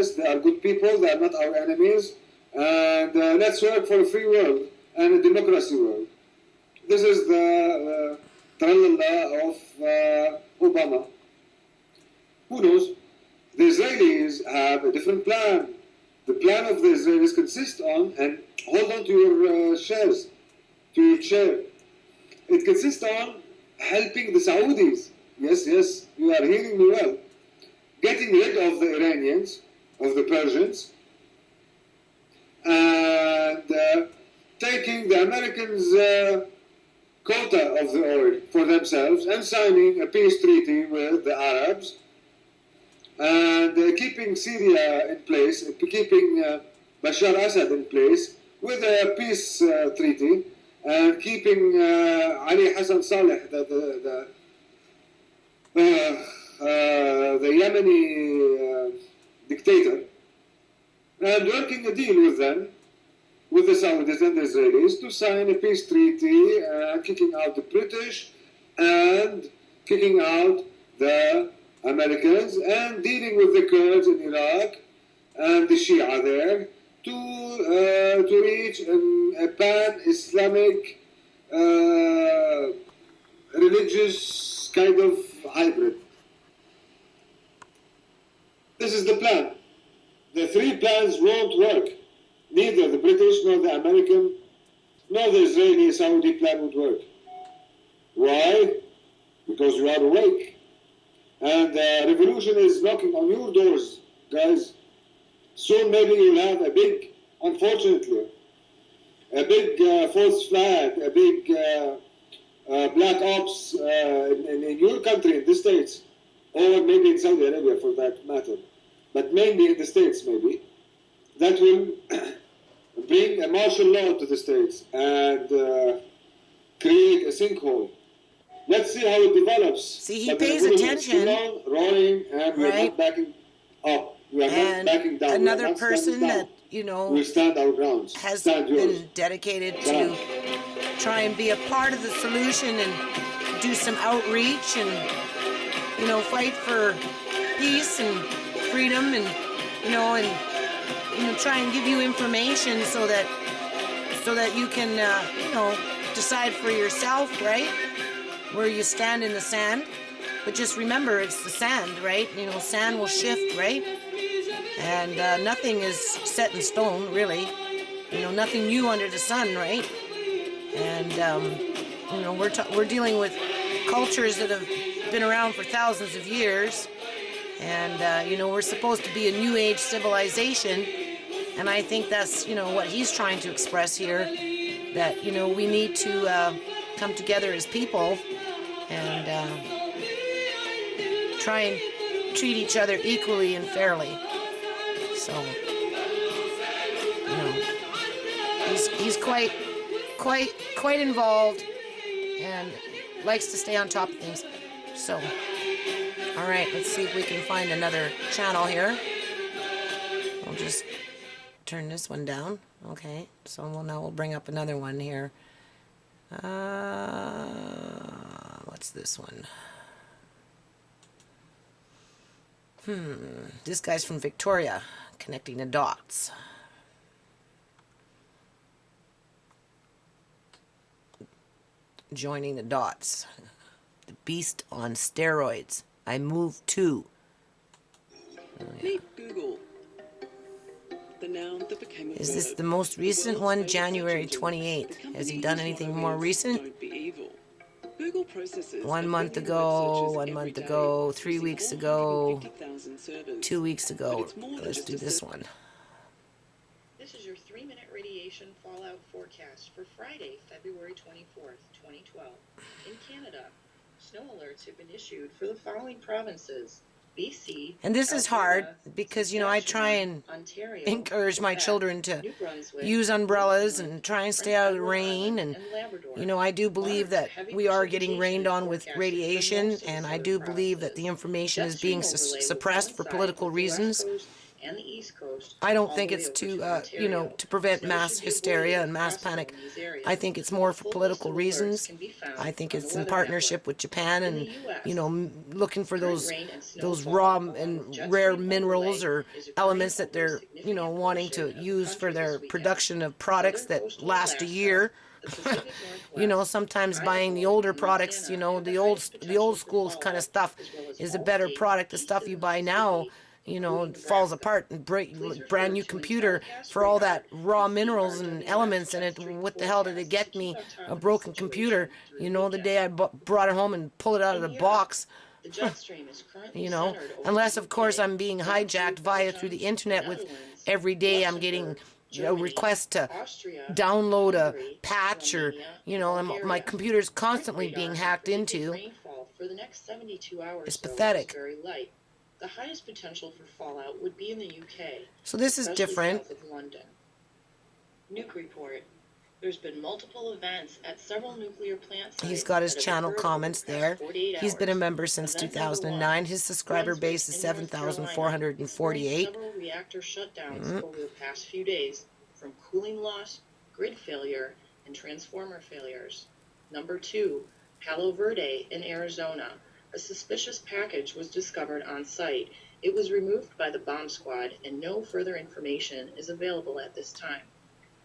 us. They are good people. They are not our enemies. And let's work for a free world and a democracy world. This is the tralala of Obama. Who knows? The Israelis have a different plan. The plan of the Israelis consists on, and hold on to your shares, to your chair. It consists on helping the Saudis. Yes, yes, you are hearing me well. Getting rid of the Iranians, of the Persians, and taking the Americans' quota of the oil for themselves and signing a peace treaty with the Arabs and keeping Syria in place, keeping Bashar Assad in place with a peace treaty and keeping Ali Hassan Saleh, the Yemeni dictator, and working a deal with them, with the Saudis and the Israelis, to sign a peace treaty, kicking out the British and kicking out the Americans, and dealing with the Kurds in Iraq and the Shia there to reach a pan-Islamic religious kind of hybrid. This is the plan. The three plans won't work. Neither the British, nor the American, nor the Israeli Saudi plan would work. Why? Because you are awake. And revolution is knocking on your doors, guys. Soon maybe you'll have a big, unfortunately, a big false flag, a big black ops in your country, in the States, or maybe in Saudi Arabia for that matter, but mainly in the States maybe, that will bring a martial law to the States and create a sinkhole. Let's see how it develops. See, he pays attention. Roaring, and we're not backing up. We are not backing down. Another person that, you know, we'll stand our grounds. Has been dedicated to try and be a part of the solution and do some outreach and, you know, fight for peace and freedom and, you know, try and give you information so that you can, you know, decide for yourself, right? Where you stand in the sand. But just remember, it's the sand, right? You know, sand will shift, right? And nothing is set in stone, really. You know, nothing new under the sun, right? And, you know, we're dealing with cultures that have been around for thousands of years. And, you know, we're supposed to be a new age civilization. And I think that's, you know, what he's trying to express here. That, you know, we need to come together as people and try and treat each other equally and fairly. So, you know, he's quite involved and likes to stay on top of things. So, all right, let's see if we can find another channel here. We'll just turn this one down. Okay, so now we'll bring up another one here. What's this one? This guy's from Victoria, connecting the dots. Joining the dots. The beast on steroids. I moved too. Oh, yeah. Meet Google. The noun that became a Is this the most recent one, January 28th? Has he done anything more recent? 1 month ago, 1 month ago, 3 weeks ago, 2 weeks ago. Let's do this one. This is your 3-minute radiation fallout forecast for Friday, February 24th, 2012. In Canada, snow alerts have been issued for the following provinces: BC, and this is hard because, you know, I try and Ontario, encourage my Quebec, children to New Brunswick, use umbrellas and Newfoundland, try and stay Prince out of the Edward rain. Island, And, Labrador. you know, I do believe that Heavy we are getting precipitation rained on with forecasted for radiation, most of the and I southern do believe that the provinces. information is Jet being stream overlay will suppressed for coincide political with the West reasons. Coast and the East East Coast. I don't all think the way it's over to, Ontario. you know, to prevent Snow mass should be hysteria avoided and if mass possible panic. in these areas. I think it's more A for full political list of alerts reasons. can be found I think on it's the in Weather partnership Network. with Japan In and, the U.S., you know, looking for current those rain and snowfall, raw along with and jet rare stream minerals overlay, or is occurring elements that over a they're, you know, significant wanting portion to of the use for country their this weekend. production of products Southern that coastal last a Alaska, year. the Pacific You know, Northwest, sometimes buying the Idaho, older and products, you Montana know, have the highest old potential for school kind of fallout, stuff as well as is a all better states product. The east stuff of you the buy now, Mississippi, you know, including falls Nebraska. apart and Please refer brand new to an computer telecast for all radar that raw and minerals and CRWS elements in jet it. stream What the hell did it forecast get to keep me? on top A of the broken computer. situation through You the know, the weekend. day I brought it home and pulled it out of the In Europe, box. the jet stream is currently You know, centered over unless the of course UK, I'm being down hijacked through via Belgium, through the the internet with Netherlands, every day I'm getting Luxembourg, a Germany, request to Austria, download a Hungary, patch or, Romania, you and know, my Bulgaria. computer's Current constantly radar being and hacked predicted into. rainfall for the next 72 hours It's so is pathetic. very light. The highest potential for fallout would be in the UK, So this is especially different. south of London. Nuke report. There's been multiple events at several nuclear plant sites. He's got his that have channel occurred over comments the past there. 48 He's been a hours. member since Event number 2009. one, His subscriber Brunswick base is in North Carolina, experienced 7,448. several reactor shutdowns over the past few days from cooling loss, grid failure, and transformer failures. Number two, Palo Verde in Arizona. A suspicious package was discovered on site. It was removed by the bomb squad, and no further information is available at this time.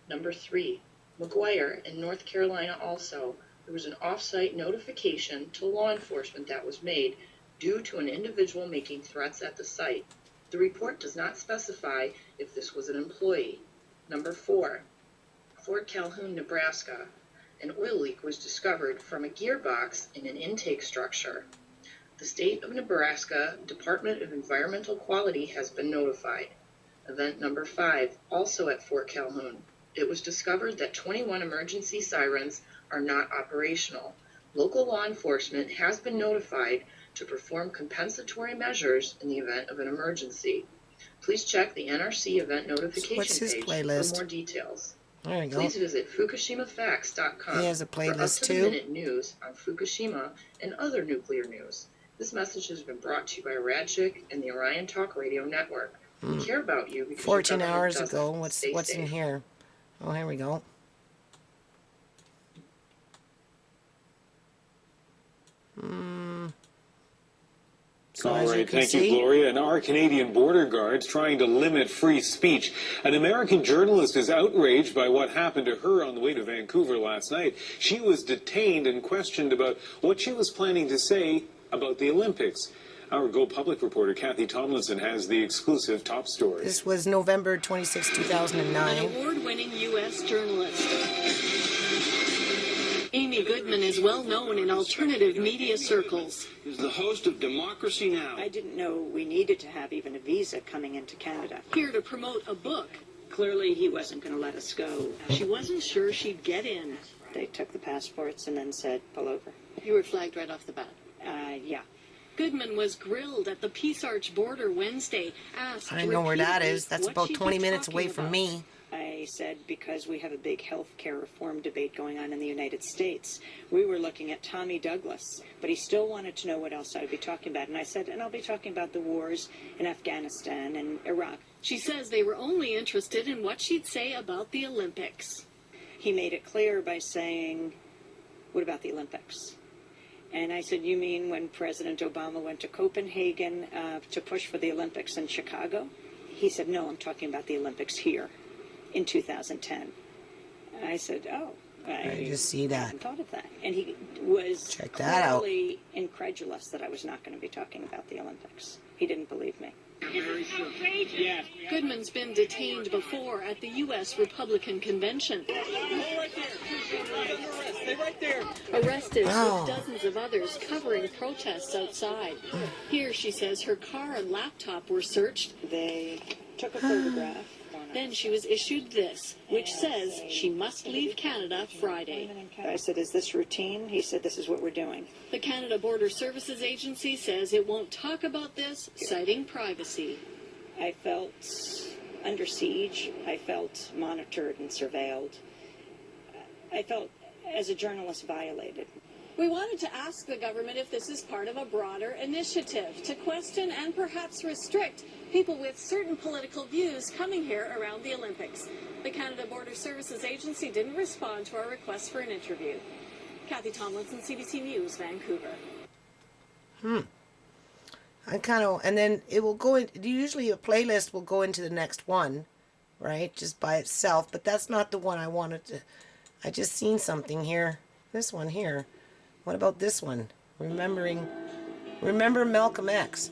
Number three, McGuire in North Carolina also. There was an off-site notification to law enforcement that was made due to an individual making threats at the site. The report does not specify if this was an employee. Number four, Fort Calhoun, Nebraska. An oil leak was discovered from a gearbox in an intake structure. The State of Nebraska Department of Environmental Quality has been notified. Event number five, also at Fort Calhoun. It was discovered that 21 emergency sirens are not operational. Local law enforcement has been notified to perform compensatory measures in the event of an emergency. Please check the NRC event notification his page playlist? for more details. There you go. Please visit FukushimaFacts.com He has a for playlist up-to-the-minute news on Fukushima and other nuclear news. This message has been brought to you by Radchick and the Orion Talk Radio Network. We care about you because 14 your government hours doesn't. ago. What's Stay in safe. here? Oh, here we go. So All as you right, can thank see, you, Gloria. And our Canadian border guards trying to limit free speech. An American journalist is outraged by what happened to her on the way to Vancouver last night. She was detained and questioned about what she was planning to say about the Olympics. Our Go Public reporter Kathy Tomlinson has the exclusive top story. this was November 26, An 2009. award-winning U.S. journalist. Amy Goodman is well known in alternative media circles. Is the host of Democracy Now! I didn't know we needed to have even a visa coming into Canada. Here to promote a book. Clearly, he wasn't going to let us go. She wasn't sure she'd get in. They took the passports and then said, pull over. You were flagged right off the bat. Yeah. Goodman was grilled at the Peace Arch border Wednesday, asked I know where that repeatedly is. That's what about she'd 20 be minutes away talking from about. me. I said because we have a big health care reform debate going on in the United States. We were looking at Tommy Douglas, but he still wanted to know what else I would be talking about. And I said, and I'll be talking about the wars in Afghanistan and Iraq. She says they were only interested in what she'd say about the Olympics. He made it clear by saying, what about the Olympics? And I said, you mean when President Obama went to Copenhagen to push for the Olympics in Chicago? He said, no, I'm talking about the Olympics here in 2010. I said, oh. I just see that. hadn't thought of that. And he was Check that out. clearly incredulous that I was not going to be talking about the Olympics. He didn't believe me. Goodman's been detained before at the U.S. Republican Convention. Arrested Oh. with dozens of others covering protests outside. Here, she says, her car and laptop were searched. They took a photograph. Then she was issued this, which says she must leave Canada Friday. I said, is this routine? He said, this is what we're doing. The Canada Border Services Agency says it won't talk about this, citing privacy. I felt under siege. I felt monitored and surveilled. I felt, as a journalist, violated. We wanted to ask the government if this is part of a broader initiative to question and perhaps restrict people with certain political views coming here around the Olympics. The Canada Border Services Agency didn't respond to our request for an interview. Kathy Tomlinson, CBC News, Vancouver. And then it will go in, usually a playlist will go into the next one, right? Just by itself, but that's not the one I wanted to, I just seen something here. This one here. What about this one? Remember Malcolm X.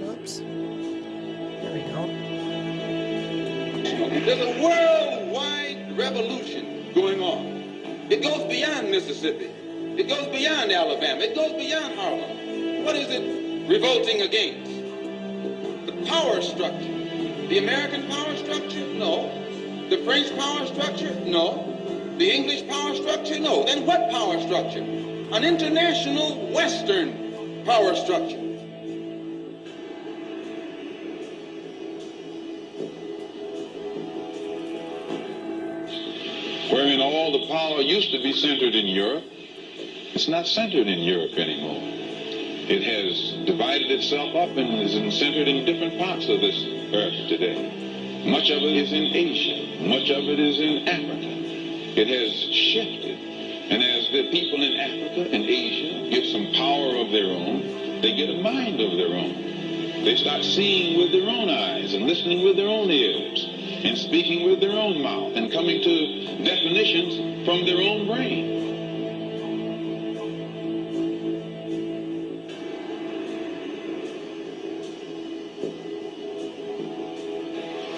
Oops. There we go. There's a worldwide revolution going on. It goes beyond Mississippi. It goes beyond Alabama. It goes beyond Harlem. What is it revolting against? The power structure. The American power structure? No. The French power structure? No. The English power structure? No. Then what power structure? An international Western power structure. Wherein all the power used to be centered in Europe, it's not centered in Europe anymore. It has divided itself up and is centered in different parts of this earth today. Much of it is in Asia. Much of it is in Africa. It has shifted. And as the people in Africa and Asia get some power of their own, they get a mind of their own. They start seeing with their own eyes and listening with their own ears and speaking with their own mouth and coming to definitions from their own brain.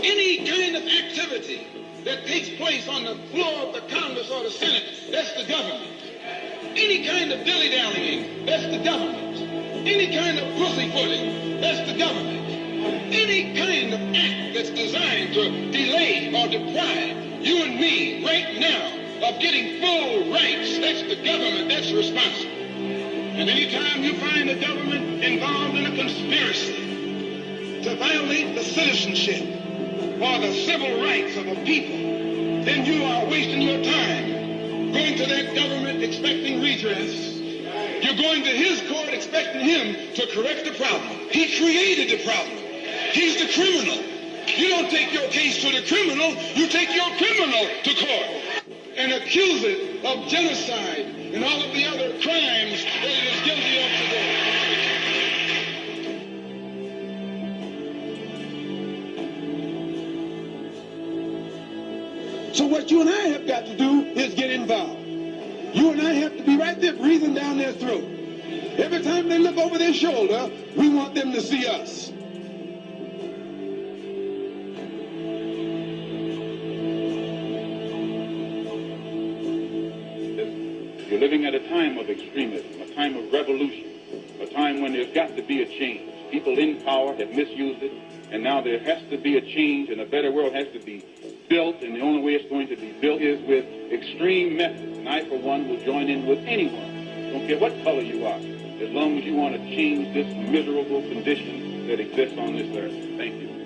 Any kind of activity that takes place on the floor of the Congress or the Senate, that's the government. Any kind of dilly-dallying, that's the government. Any kind of pussyfooting, that's the government. Any kind of act that's designed to delay or deprive you and me right now of getting full rights, that's the government that's responsible. And anytime you find the government involved in a conspiracy to violate the citizenship or the civil rights of a people, then you are wasting your time going to that government expecting redress. You're going to his court expecting him to correct the problem. He created the problem. He's the criminal. You don't take your case to the criminal, you take your criminal to court and accuse it of genocide and all of the other crimes that it is guilty of today. So what you and I have got to do is get involved. You and I have to be right there breathing down their throat. Every time they look over their shoulder, we want them to see us. You're living at a time of extremism, a time of revolution, a time when there's got to be a change. People in power have misused it, and now there has to be a change, and a better world has to be built, and the only way it's going to be built is with extreme methods. And I, for one, will join in with anyone, don't care what color you are, as long as you want to change this miserable condition that exists on this earth. Thank you.